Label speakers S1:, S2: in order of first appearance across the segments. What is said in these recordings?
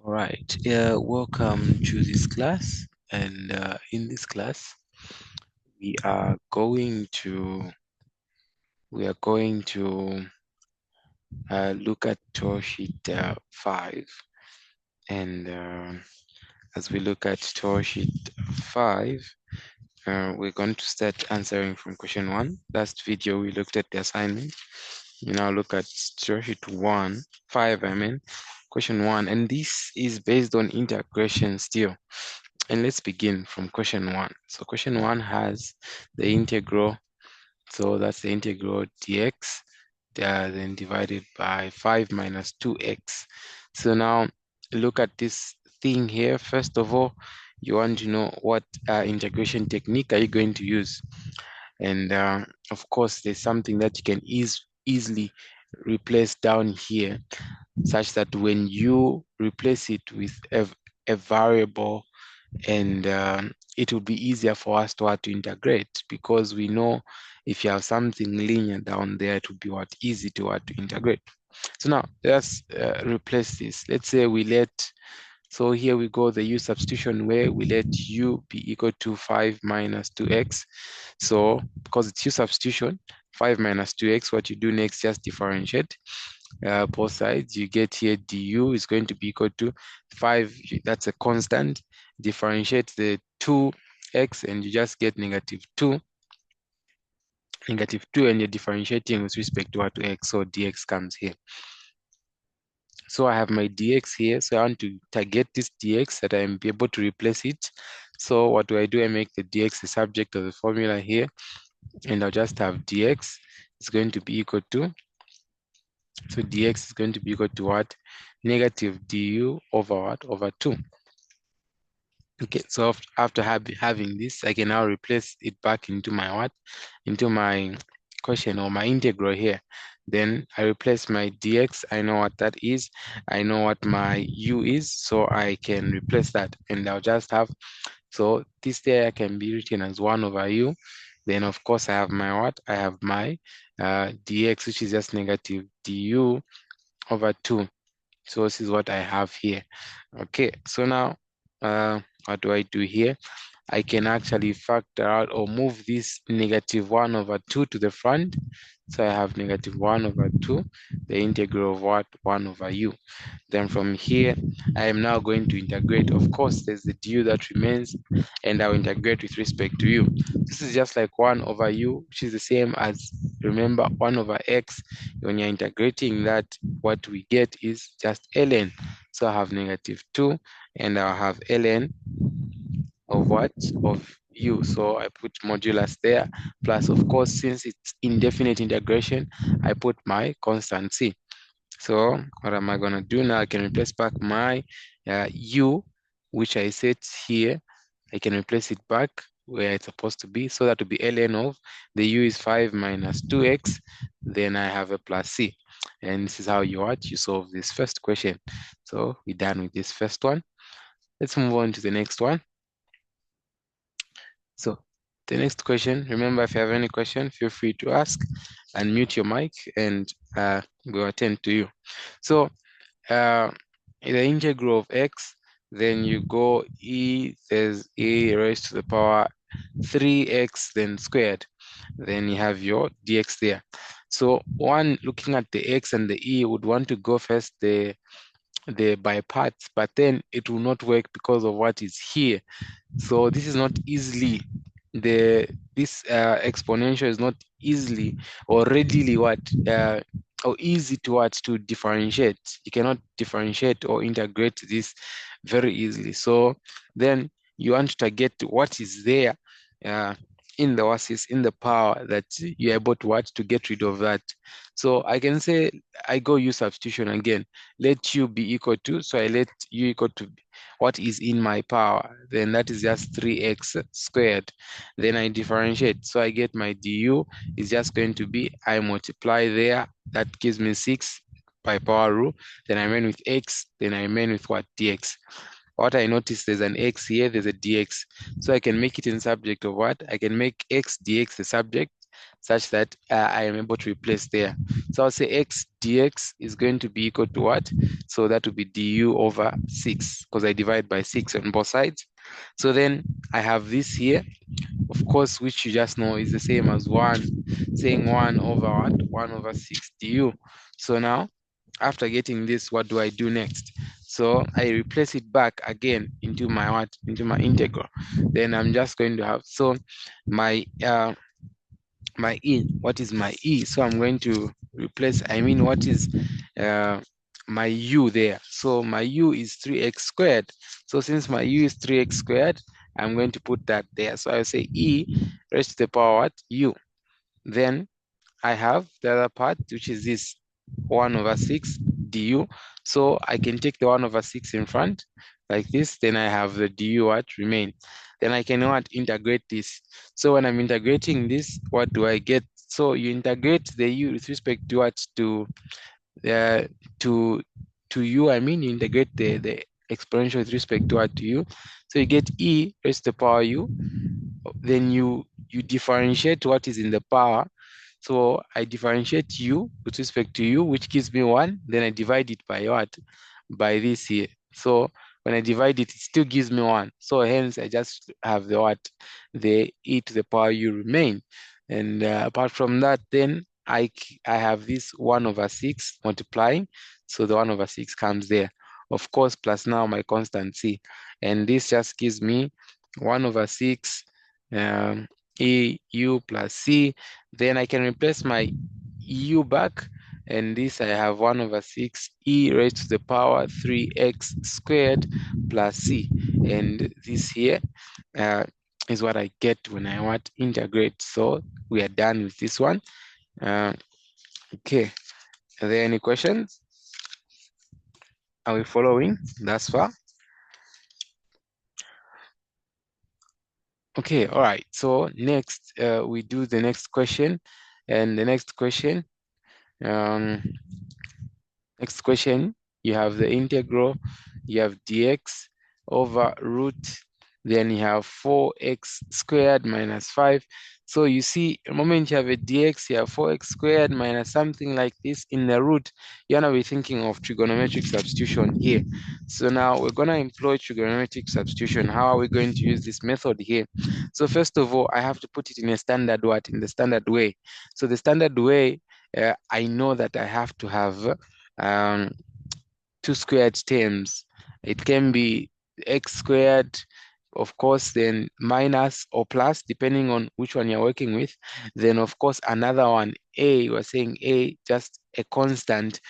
S1: All right. Welcome to this class. And in this class, we are going to look at tool sheet 5. And as we look at tool sheet 5, we're going to start answering from question 1. Last video we looked at the assignment. We now look at tool sheet 5. Question 1, and this is based on integration still. And let's begin from question 1. So question 1 has the integral. So that's the integral dx, then divided by 5 minus 2x. So now look at this thing here. First of all, you want to know what integration technique are you going to use. And of course, there's something that you can easily replace down here, such that when you replace it with a variable, and it will be easier for us to integrate, because we know if you have something linear down there, it will be easy to integrate. So now let's replace this. Let's say so here we go, the u substitution, where we let u be equal to 5 minus 2x. So because it's u substitution, 5 minus 2x, what you do next, just differentiate both sides. You get here du is going to be equal to 5, that's a constant. Differentiate the 2x and you just get -2. -2, and you're differentiating with respect to x, so dx comes here. So I have my dx here, so I want to target this dx, that I'm able to replace it. So what do? I make the dx the subject of the formula here, and I'll just have dx is going to be equal to, so dx is going to be equal to what? Negative du over what? Over 2. Okay, so after having this, I can now replace it back into my what? Into my question, or my integral here. Then I replace my dx. I know what that is. I know what my u is, so I can replace that, and I'll just have, so this there can be written as 1 over u. Then of course I have my what? I have my dx, which is just negative du over 2. So this is what I have here. Okay, so now what do I do here? I can actually factor out or move this -1 over 2 to the front. So I have -1 over 2, the integral of what? 1 over u. Then from here, I am now going to integrate. Of course, there's the du that remains, and I'll integrate with respect to u. This is just like 1 over u, which is the same as, remember, 1 over x. When you're integrating that, what we get is just ln. So I have -2, and I'll have ln of what? Of u. So I put modulus there, plus, of course, since it's indefinite integration, I put my constant c. So what am I going to do now? I can replace back my u, which I set here. I can replace it back where it's supposed to be. So that will be ln of, the u is 5 minus 2x. Then I have a plus c. And this is how you solve this first question. So we're done with this first one. Let's move on to the next one. So the next question, remember, if you have any question, feel free to ask, and mute your mic, and we'll attend to you. So the integral of x, then you go there's a raised to the power 3x then squared. Then you have your dx there. So one, looking at the x and the e, would want to go first the by parts, but then it will not work because of what is here. So this is not easily, this exponential is not easily or readily or easy to differentiate. You cannot differentiate or integrate this very easily. So then you want to get what is there in the power, that you're able to get rid of that. So I can say I go use substitution again. Let u be equal to, so I let u equal to what is in my power, then that is just 3x squared. Then I differentiate, so I get my du is just going to be, I multiply there, that gives me 6 by power rule. Then I remain with x, then I remain with what? Dx. What I notice, there's an x here, there's a dx. So I can make it in subject of what? I can make x dx the subject, such that I am able to replace there. So I'll say x dx is going to be equal to what? So that would be du over 6, because I divide by 6 on both sides. So then I have this here, of course, which you just know is the same as 1, saying 1 over what? 1 over 6 du. So now, after getting this, what do I do next? So I replace it back again into my what? Into my integral. Then I'm just going to have, so my my e, what is my e? So I'm going to replace, what is my u there? So my u is 3x squared. So since my u is 3x squared, I'm going to put that there. So I'll say e raised to the power what? U. Then I have the other part, which is this 1 over 6 du. So I can take the 1 over 6 in front like this. Then I have the du what remain. Then I can what? Integrate this. So when I'm integrating this, what do I get? So you integrate the u with respect to what? Uh, to u, you integrate the exponential with respect to what? To u. So you get e raised to the power u. Then you differentiate what is in the power. So I differentiate u with respect to u, which gives me 1. Then I divide it by what? By this here. So when I divide it, it still gives me 1. So hence I just have the what? The e to the power u remain. And apart from that, then I have this 1 over 6 multiplying. So the 1 over 6 comes there. Of course, plus now my constant c. And this just gives me 1 over 6 e u plus c. Then I can replace my u back, and this I have 1 over 6 e raised to the power 3x squared plus c. And this here is what I get when I want to integrate. So we are done with this one. Okay, are there any questions? Are we following thus far? Okay, all right. So next, we do the next question. And the next question, you have the integral, you have dx over root, then you have 4x squared minus 5. So you see, the moment you have a dx, you have 4x squared minus something like this in the root, you're gonna be thinking of trigonometric substitution here. So now we're gonna employ trigonometric substitution. How are we going to use this method here? So first of all, I have to put it in a standard what? In the standard way. So the standard way, I know that I have to have two squared terms. It can be x squared, of course, then minus or plus, depending on which one you're working with. Then, of course, another one, a, we're saying a, just a constant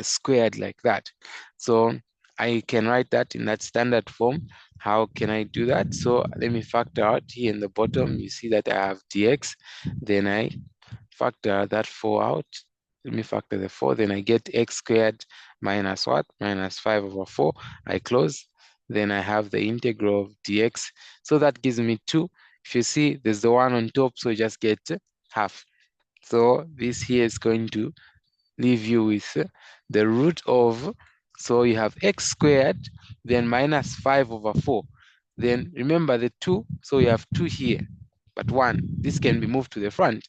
S1: squared like that. So I can write that in that standard form. How can I do that? So let me factor out here in the bottom. You see that I have dx. Then I factor that 4 out. Let me factor the 4. Then I get x squared minus what? Minus 5 over 4. I close. Then I have the integral of dx. So that gives me 2. If you see, there's the 1 on top, so you just get half. So this here is going to leave you with the root of, so you have x squared, then minus 5 over 4. Then remember the 2, so you have 2 here, but 1. This can be moved to the front,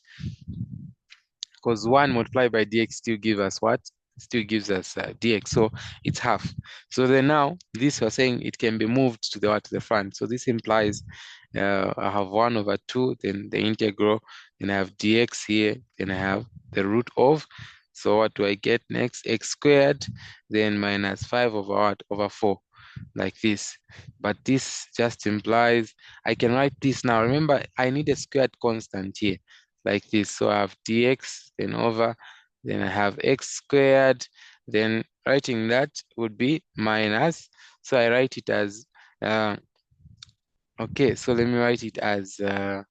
S1: because 1 multiplied by dx still gives us what? Still gives us dx, so it's half. So then now, this we're saying it can be moved to the what? To the front. So this implies I have 1 over 2, then the integral, then I have dx here, then I have the root of, so what do I get next? X squared, then minus 5 over what? Over 4, like this. But this just implies, I can write this now. Remember, I need a squared constant here, like this. So I have dx, then over, then I have x squared, then writing that would be minus. So I write it as, okay, so let me write it as, so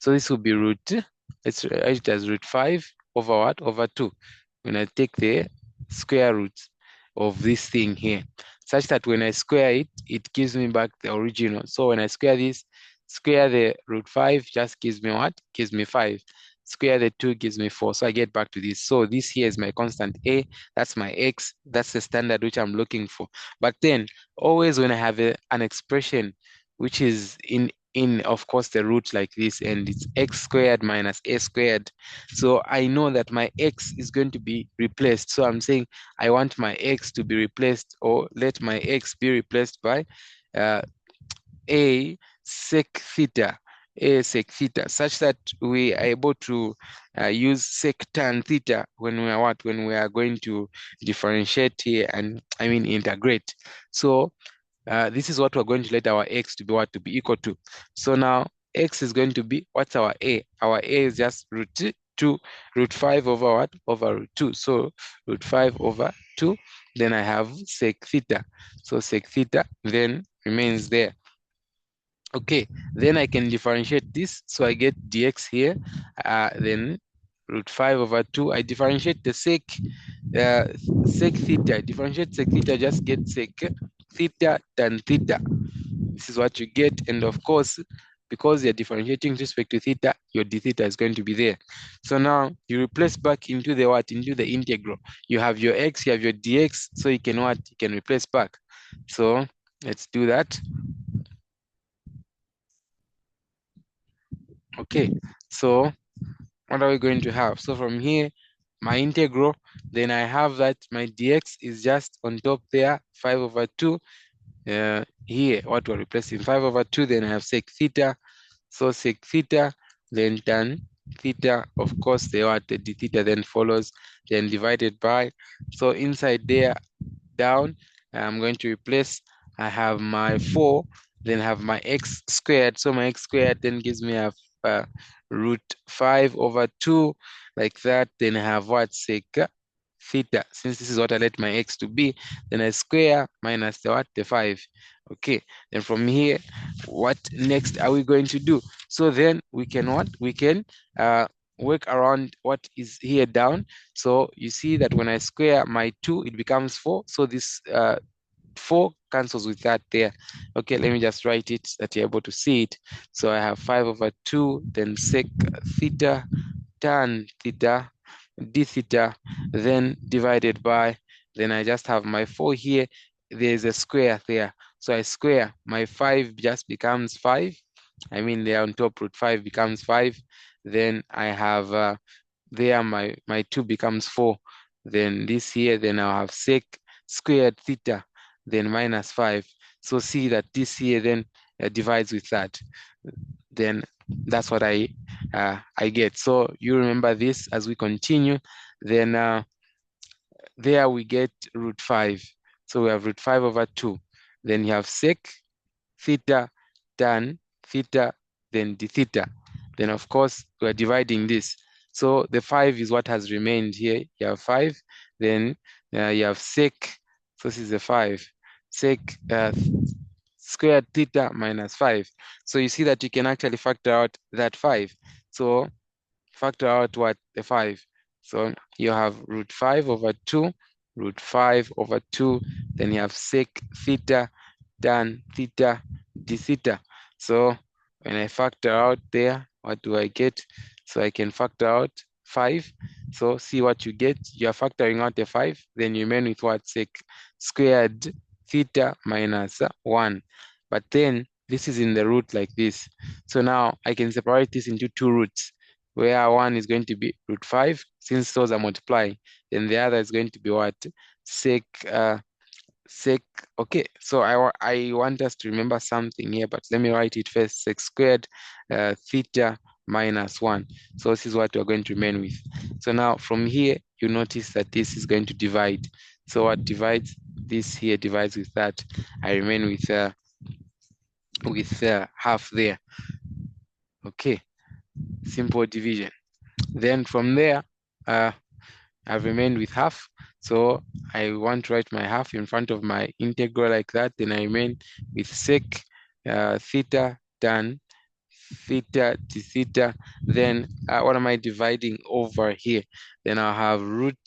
S1: this will be root, let's write it as root 5 over what? Over 2. When I take the square root of this thing here, such that when I square it, it gives me back the original. So when I square this, square the root 5 just gives me what? Gives me 5. Square the 2 gives me 4. So I get back to this. So this here is my constant a. That's my x. That's the standard which I'm looking for. But then always when I have an expression which is in in, of course, the root like this, and it's x squared minus a squared. So I know that my x is going to be replaced. So I'm saying I want my x to be replaced, or let my x be replaced by a sec theta, such that we are able to use sec tan theta when we are what? When we are going to differentiate here and integrate. So this is what we're going to let our x to be what? To be equal to. So now x is going to be, what's our a? Our a is just root 5 over what? Over root 2. So root 5 over 2. Then I have sec theta. So sec theta then remains there. Okay, then I can differentiate this. So I get dx here. Then root 5 over 2. I differentiate the sec theta. Differentiate sec theta, just get sec theta tan theta. This is what you get. And of course, because you're differentiating with respect to theta, your d theta is going to be there. So now you replace back into the what? Into the integral. You have your x, you have your dx, so you can what? You can replace back. So let's do that. Okay, so what are we going to have? So from here, my integral, then I have that my dx is just on top there, 5 over 2. Here, what we're replacing, 5 over 2, then I have sec theta. So sec theta, then tan theta, of course, the d theta then follows, then divided by. So inside there, down, I'm going to replace, I have my 4, then have my x squared. So my x squared then gives me a root 5 over 2, like that. Then I have what? Sec theta. Since this is what I let my x to be, then I square minus the what? The 5. Okay, then from here, what next are we going to do? So then we can what? We can work around what is here down. So you see that when I square my 2, it becomes 4. So this 4 cancels with that there. Okay, let me just write it that you're able to see it. So I have 5 over 2, then sec theta, tan theta, d theta, then divided by, then I just have my 4 here. There's a square there. So I square, my 5 just becomes 5. There on top, root 5 becomes 5. Then I have there, my 2 becomes 4. Then this here, then I'll have sec squared theta, then minus 5. So see that this here then divides with that. Then that's what I get. So you remember this as we continue. Then there we get root 5. So we have root 5 over 2. Then you have sec theta tan theta, then d theta. Then of course we are dividing this. So the 5 is what has remained here. You have 5. Then you have sec. So this is the 5. Sec squared theta minus 5. So you see that you can actually factor out that 5. So factor out what? The 5. So you have root 5 over 2, root 5 over 2. Then you have sec theta tan theta d theta. So when I factor out there, what do I get? So I can factor out 5. So see what you get. You are factoring out the 5. Then you remain with what? Sec squared theta minus 1. But then this is in the root like this. So now I can separate this into 2 roots, where one is going to be root 5, since those are multiplying. Then the other is going to be what? Sec okay, so I want us to remember something here, but let me write it first. Sec squared theta minus 1. So this is what we're going to remain with. So now from here, you notice that this is going to divide. So what divides? This here divides with that. I remain with half there. Okay, simple division. Then from there, I've remained with half. So I want to write my half in front of my integral like that. Then I remain with sec theta tan theta d theta. Then what am I dividing over here? Then I'll have root,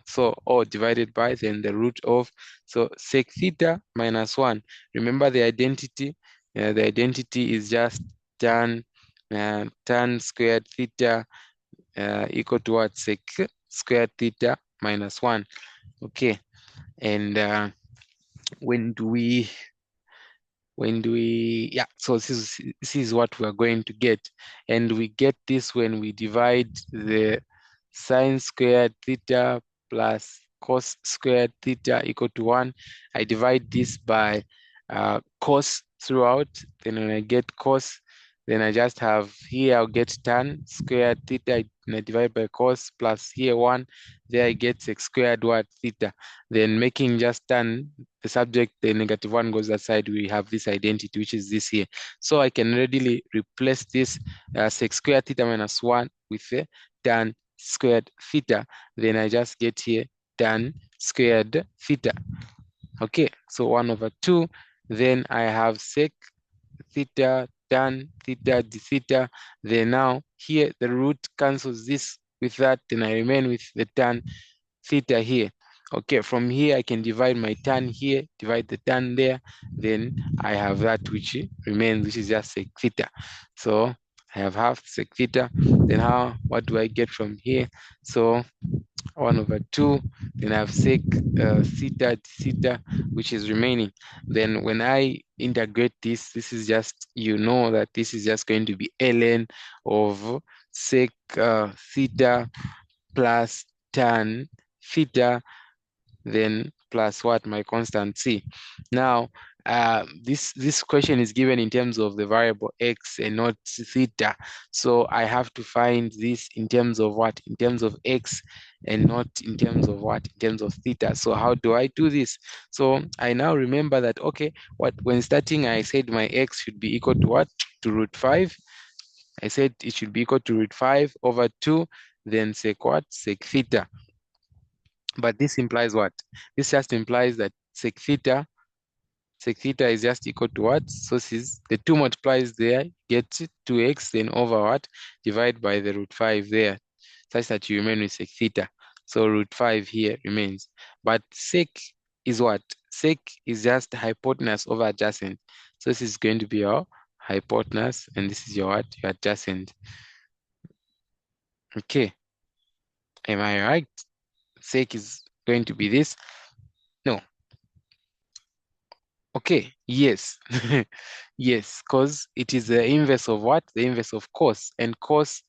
S1: so all divided by, then the root of, so sec theta minus 1. Remember the identity. The identity is just tan squared theta equal to what? Sec squared theta minus 1. Okay, and when do we when do we, yeah, so this is what we're going to get. And we get this when we divide the sine squared theta plus cos squared theta equal to 1. I divide this by cos throughout. Then when I get cos, then I just have here, I'll get tan squared theta, and I divide by cos plus here 1. There I get sec squared what theta. Then making just tan the subject, the -1 goes aside, we have this identity, which is this here. So I can readily replace this sec squared theta minus 1 with the tan squared theta. Then I just get here tan squared theta. Okay, so 1/2. Then I have sec theta, tan theta, d theta. Then now here the root cancels this with that, then I remain with the tan theta here. Okay, from here I can divide my tan here, divide the tan there, then I have that which remains, which is just sec theta. So I have half sec theta. Then what do I get from here? So 1/2, then I have sec theta d theta, which is remaining. Then when I integrate this, this is just, you know that this is just going to be ln of sec theta plus tan theta, then plus what? My constant c. Now, this question is given in terms of the variable x and not theta. So I have to find this in terms of what? In terms of x and not in terms of what? In terms of theta. So how do I do this? So I now remember that, okay, when starting, I said my x should be equal to what? To √5. I said it should be equal to √5/2, then sec what? Sec theta. But this implies what? This just implies that sec theta is just equal to what? So this is the 2 multiplies there, get 2x, then over what? Divide by the √5 there, such that you remain with sec theta. So √5 here remains. But sec is what? Sec is just hypotenuse over adjacent. So this is going to be your hypotenuse, and this is your what? Your adjacent. Okay. Am I right? Sec is going to be this. No. Okay, yes. Yes, because it is the inverse of what? The inverse of cos. And cos,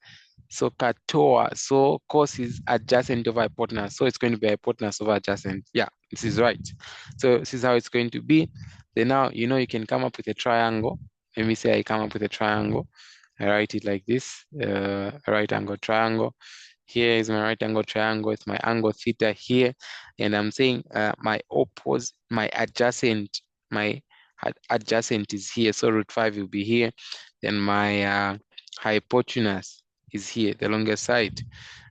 S1: so katoa. So cos is adjacent over hypotenuse. So it's going to be hypotenuse over adjacent. Yeah, this is right. So this is how it's going to be. Then now, you can come up with a triangle. Let me say I come up with a triangle. I write it like this, a right angle triangle. Here is my right angle triangle with my angle theta here. And I'm saying my adjacent is here. So √5 will be here. Then my hypotenuse is here, the longest side,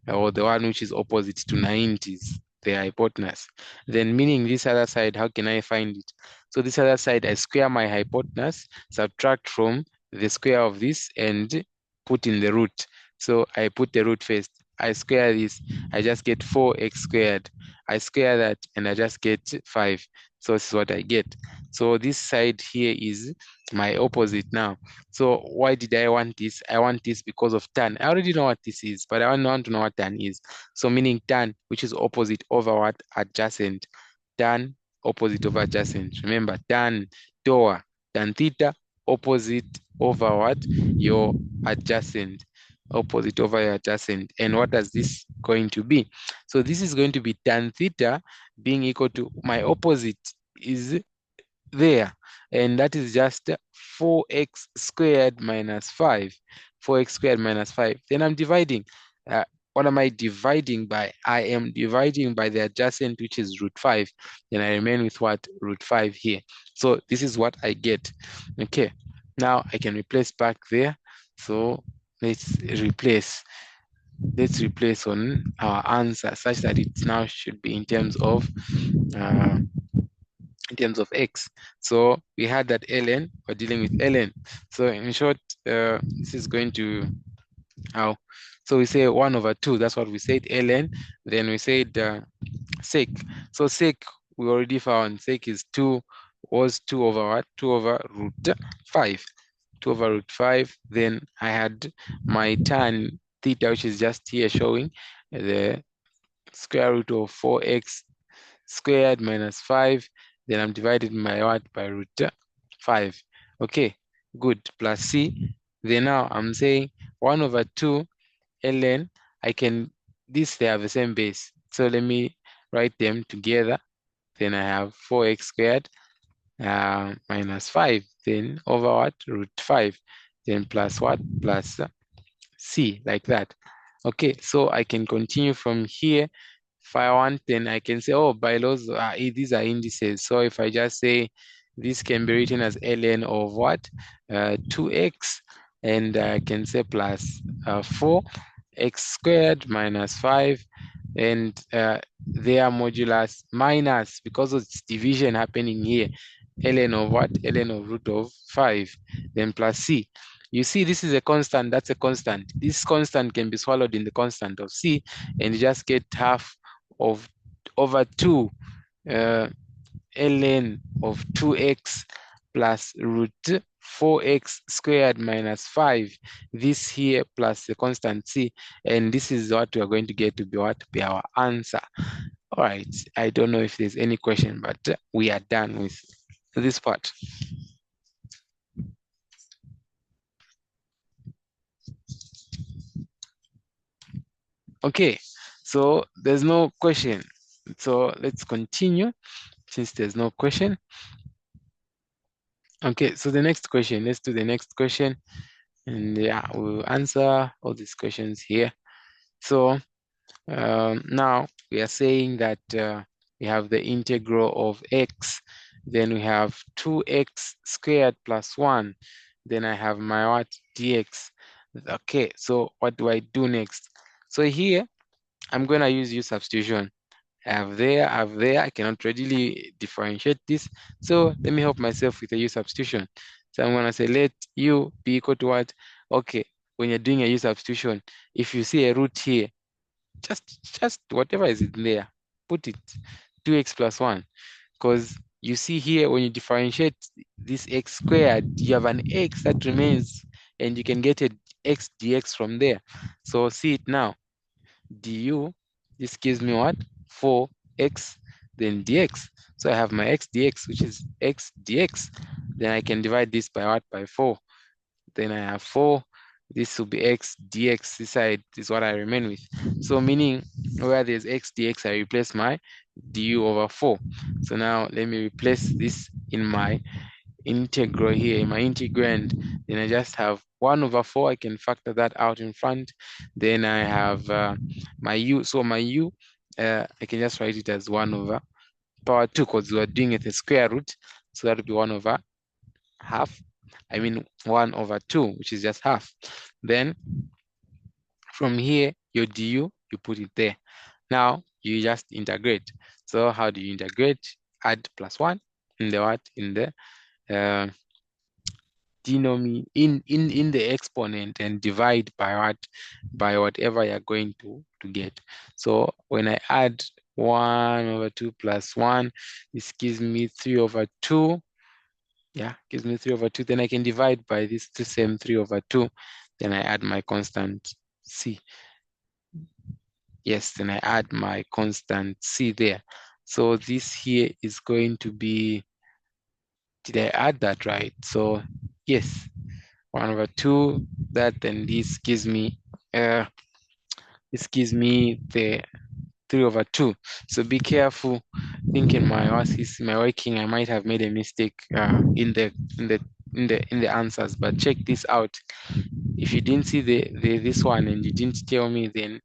S1: or the one which is opposite to 90 is the hypotenuse. Then meaning this other side, how can I find it? So this other side, I square my hypotenuse, subtract from the square of this, and put in the root. So I put the root first. I square this, I just get 4x squared. I square that, and I just get 5. So this is what I get. So this side here is my opposite now. So why did I want this? I want this because of tan. I already know what this is, but I want to know what tan is. So meaning tan, which is opposite over what? Adjacent. Tan, opposite over adjacent. Remember, tan theta, opposite over what? Your adjacent. Opposite over your adjacent. And what is this going to be? So this is going to be tan theta being equal to my opposite is there, and that is just 4x squared minus 5. 4x squared minus 5. Then I'm dividing. What am I dividing by? I am dividing by the adjacent, which is √5. Then I remain with what? √5 here. So this is what I get. Okay, now I can replace back there. So let's replace on our answer such that it now should be in terms of x. So we had that ln, we're dealing with ln. So in short, this is going to how? So we say 1/2, that's what we said, ln. Then we said sec. So sec, we already found sec is 2, was 2 over what? 2 over √5. 2 over √5. Then I had my tan theta, which is just here showing the square root of 4x squared minus 5. Then I'm divided by what? By √5. Okay, good, plus C. Then now I'm saying 1 over 2 ln, they have the same base. So let me write them together. Then I have 4x squared minus 5. Then over what? Root 5. Then plus what? Plus C, like that. Okay, so I can continue from here. If I want, then I can say, oh, by laws, these are indices. So if I just say this can be written as ln of what? 2x, and I can say plus 4x squared minus 5, and their modulus minus, because it's division happening here, ln of what? Ln of root of 5, then plus C. You see, this is a constant, that's a constant. This constant can be swallowed in the constant of C, and you just get half of over 2 ln of 2x plus root 4x squared minus 5. This here plus the constant C, and this is what we are going to get to be what? Be our answer. All right, I don't know if there's any question, but we are done with this part. Okay, so there's no question. So let's continue since there's no question. Okay, so the next question, let's do the next question. And yeah, we'll answer all these questions here. So now we are saying that we have the integral of x, then we have 2x squared plus 1. Then I have my what? Dx. Okay, so what do I do next? So here, I'm going to use substitution. I have there, I cannot readily differentiate this. So let me help myself with a U substitution. So I'm gonna say let U be equal to what? Okay, when you're doing a U substitution, if you see a root here, just whatever is in there, put it 2x plus 1. Because you see here, when you differentiate this x squared, you have an x that remains, and you can get a x dx from there. So see it now. Du, this gives me what? 4x, then dx. So I have my x dx, which is x dx. Then I can divide this by what? By 4. Then I have 4. This will be x dx. This side is what I remain with. So meaning where there's x dx, I replace my du over 4. So now let me replace this in my integral here, in my integrand. Then I just have 1 over 4. I can factor that out in front. Then I have my u. So my u, I can just write it as 1 over power 2, because we are doing it a square root. So that would be 1 over half. I mean 1 over 2, which is just half. Then from here, your du, you put it there. Now you just integrate. So how do you integrate? Add plus 1 in the what? In the in the exponent, and divide by what? By whatever you're going to get. So when I add 1 over 2 plus 1, this gives me 3 over 2. Yeah, gives me 3 over 2. Then I can divide by this the same 3 over 2. Then I add my constant C. Yes, then I add my constant C there. So this here is going to be, did I add that right? So yes, 1 over 2, that, then this gives me the 3 over 2. So be careful. I think in my working, I might have made a mistake in the answers, but check this out. If you didn't see this one and you didn't tell me, then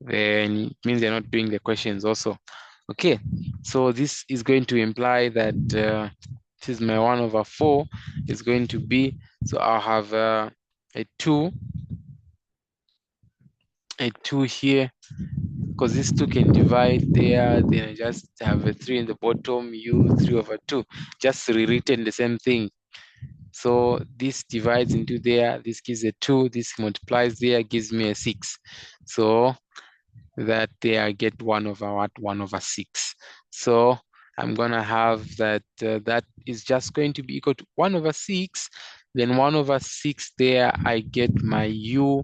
S1: it means you're not doing the questions also. Okay, so this is going to imply that this is my 1 over 4 is going to be, so I'll have a 2 here, because this 2 can divide there. Then I just have a 3 in the bottom, u 3 over 2, just rewritten the same thing. So this divides into there, this gives a 2, this multiplies there, gives me a 6. So that there I get 1 over what? 1 over 6. So I'm gonna have that that is just going to be equal to 1 over 6. Then 1 over 6 there, I get my u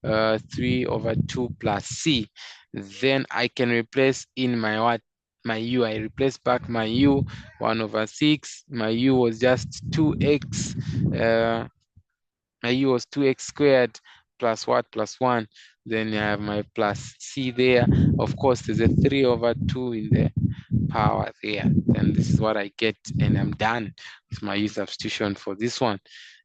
S1: 3 over 2 plus c. Then I can replace in my what? my u. I replace back my u, 1 over 6. My u was just 2x. My u was 2x squared plus what? Plus 1. Then I have my plus c there. Of course, there's a 3 over 2 in the power there. Then this is what I get, and I'm done with my u substitution for this one.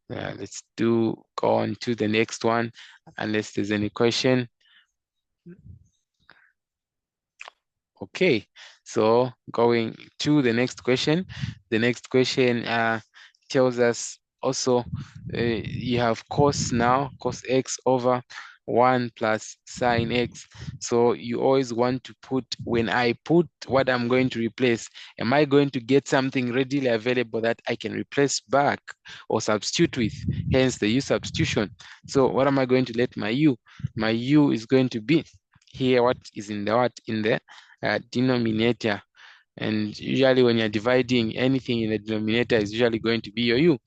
S1: Let's go on to the next one, unless there's any question. Okay, so going to the next question. The next question tells us also you have cos now, cos x over 1 plus sine x. So you always want to put, when I put what I'm going to replace, am I going to get something readily available that I can replace back or substitute with? Hence the u substitution. So what am I going to let my u? My u is going to be here, what is in the what? In the denominator. And usually when you're dividing, anything in the denominator is usually going to be your u.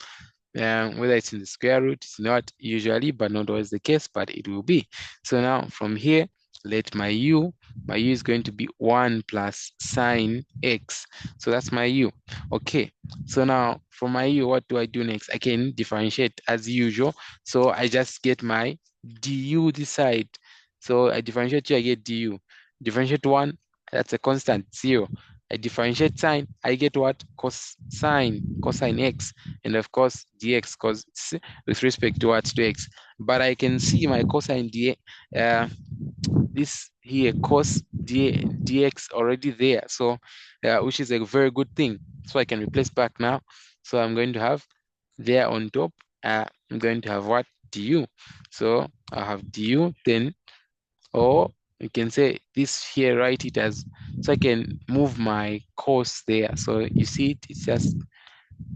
S1: Whether it's in the square root, it's not usually, but not always the case, but it will be. So now from here, let my u is going to be 1 plus sine x. So that's my u. Okay, so now for my u, what do I do next? I can differentiate as usual. So I just get my du this side. So I differentiate here, I get du. Differentiate 1, that's a constant, 0. I differentiate sine, I get what? Cosine x, and of course dx, because with respect to what? To x. But I can see my cosine this here, cos dx already there, so which is a very good thing. So I can replace back now. So I'm going to have there on top, I'm going to have what? Du. So I have du, then, or you can say this here, write it as, so I can move my cos there. So you see it, it's just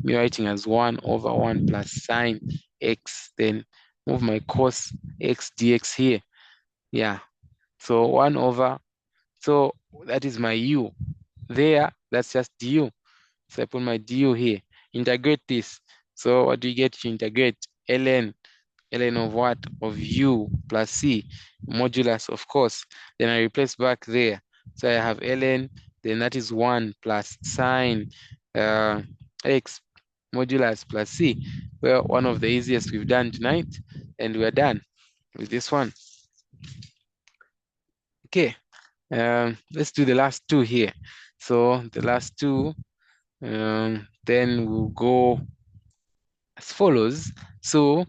S1: me writing as 1 over 1 plus sine x, then move my cos x dx here. Yeah, so 1 over, so that is my u there, that's just du. So I put my du here, integrate this. So what do you get to integrate? ln of what? Of u plus c, modulus, of course. Then I replace back there. So I have ln, then that is 1 plus sine x modulus plus c. Well, one of the easiest we've done tonight, and we're done with this one. Okay, let's do the last two here. So the last two, then we'll go as follows. So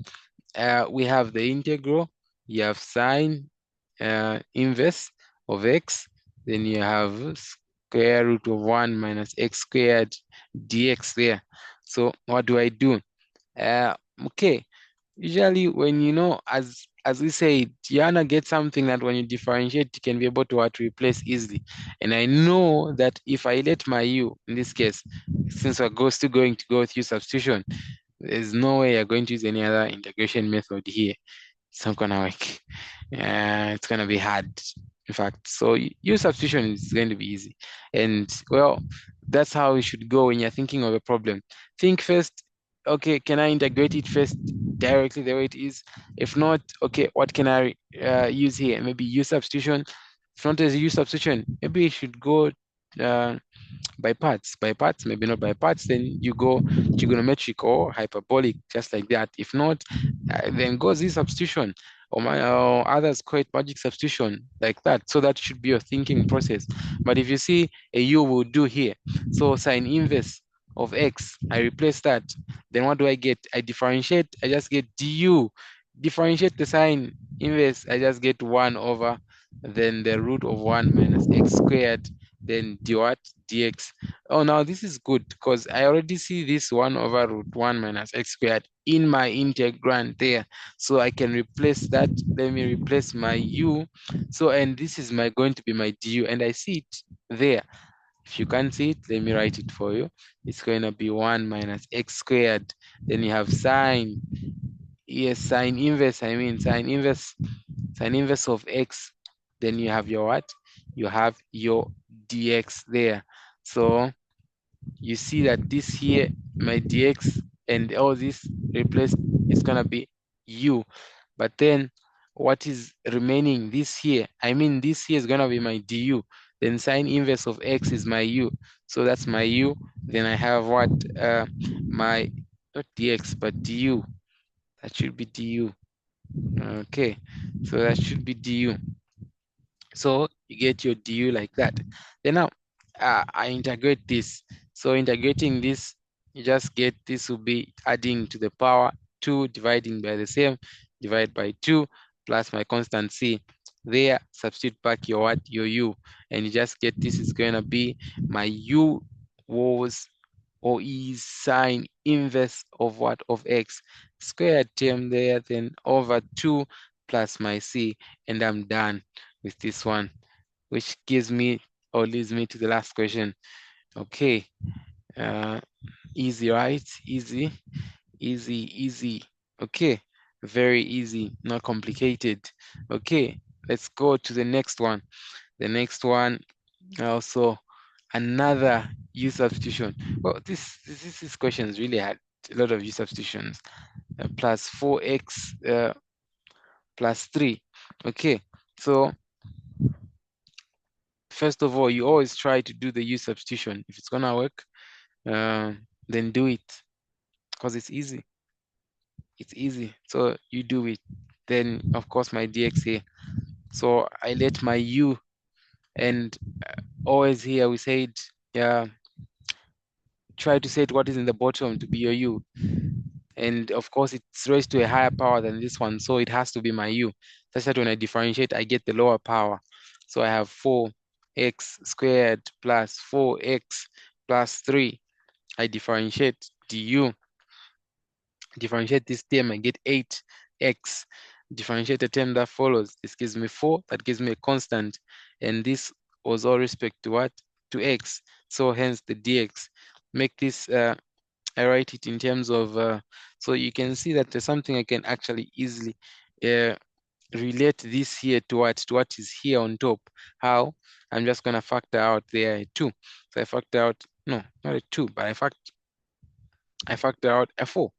S1: we have the integral, you have sine inverse of x, then you have square root of 1 minus x squared dx there. So what do I do? Okay, usually when you know, as we say, you wanna get something that when you differentiate, you can be able to replace easily. And I know that if I let my u, in this case, since we're still going to go through substitution, there's no way you're going to use any other integration method here. It's not gonna work. It's gonna be hard, in fact. So your substitution is going to be easy. And well, that's how you should go when you're thinking of a problem. Think first, okay, can I integrate it first directly the way it is? If not, okay, what can I use here? Maybe use substitution. If not as use substitution, maybe you should go by parts, maybe not by parts, then you go trigonometric or hyperbolic, just like that. If not, then go z substitution, or others call it magic substitution, like that. So that should be your thinking process. But if you see a u will do here, so sine inverse of x, I replace that, then what do I get? I differentiate, I just get du. Differentiate the sine inverse, I just get 1 over, then the root of 1 minus x squared, then d what? Dx. Oh, now this is good because I already see this 1 over root 1 minus x squared in my integrand there. So I can replace that. Let me replace my u. So, and this is going to be my du, and I see it there. If you can't see it, let me write it for you. It's going to be 1 minus x squared. Then you have sine, yes, sine inverse of x. Then you have your what? You have your dx there. So you see that this here, my dx, and all this replaced is gonna be u. But then what is remaining? This here, this here is gonna be my du. Then sine inverse of x is my u. So that's my u. Then I have what? My, not dx, but du. That should be du. Okay, so that should be du. So you get your du like that. Then now I integrate this. So integrating this, you just get this will be adding to the power 2, dividing by the same, divide by 2, plus my constant c. There, substitute back your what? Your u. And you just get this is going to be my u was or is sine inverse of what? Of x. Squared term there, then over 2 plus my c. And I'm done with this one, which gives me or leads me to the last question. Okay, easy, right? Easy, easy, easy. Okay, very easy, not complicated. Okay, let's go to the next one. The next one, also another u substitution. Well, this questions really had a lot of u substitutions. Plus 4x plus 3. Okay, so first of all, you always try to do the u substitution. If it's gonna work, then do it, because it's easy. It's easy. So you do it. Then of course my dx here. So I let my u, and always here we said, yeah, try to set what is in the bottom to be your u. And of course it's raised to a higher power than this one, so it has to be my u, such that when I differentiate, I get the lower power. So I have 4x squared plus 4x plus 3. I differentiate du, differentiate this term, I get 8x. Differentiate the term that follows. This gives me 4, that gives me a constant. And this was all respect to what? To x. So hence the dx. Make this, I write it in terms of, so you can see that there's something I can actually easily relate this here to what is here on top. How? I'm just going to factor out there a 2. So I factor out, no, not a 2, but I factor out a 4.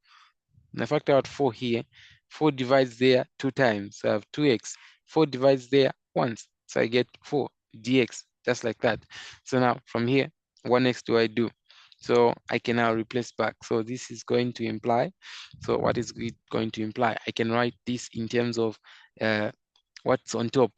S1: And I factor out 4 here. 4 divides there 2 times. So I have 2x. 4 divides there once. So I get 4 dx, just like that. So now from here, what next do I do? So I can now replace back. So this is going to imply, so what is it going to imply? I can write this in terms of what's on top,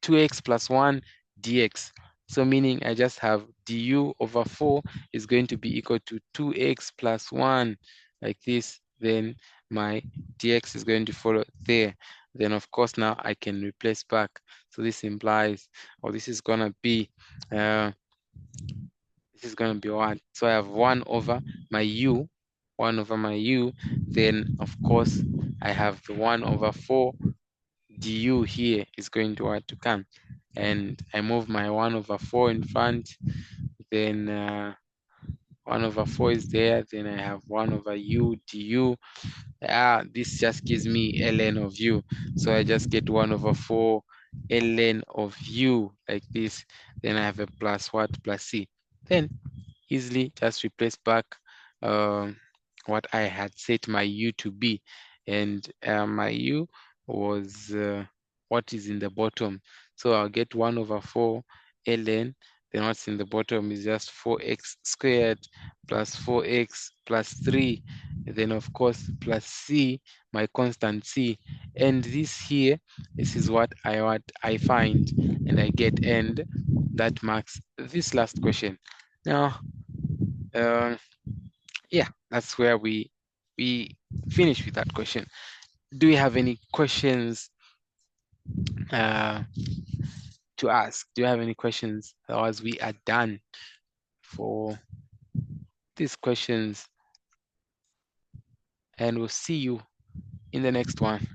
S1: 2x plus 1 dx. So meaning I just have du over 4 is going to be equal to 2x plus 1, like this. Then my dx is going to follow there. Then of course now I can replace back. So this implies, or this is gonna be, what? So I have 1 over my u, 1 over my u. Then of course I have the 1 over 4 du here is going to what? To come. And I move my 1 over 4 in front. Then 1 over 4 is there. Then I have 1 over u du. This just gives me ln of u. So I just get 1 over 4 ln of u like this. Then I have a plus what? Plus c. Then easily just replace back what I had set my u to be. And my u was what is in the bottom. So I'll get 1 over 4 ln. Then what's in the bottom is just 4x squared plus 4x plus 3. And then of course plus c, my constant c. And this here, this is what I find, and I get, and that marks this last question. Now, yeah, that's where we finish with that question. Do you have any questions to ask? Do you have any questions? Otherwise, we are done for these questions, and we'll see you in the next one.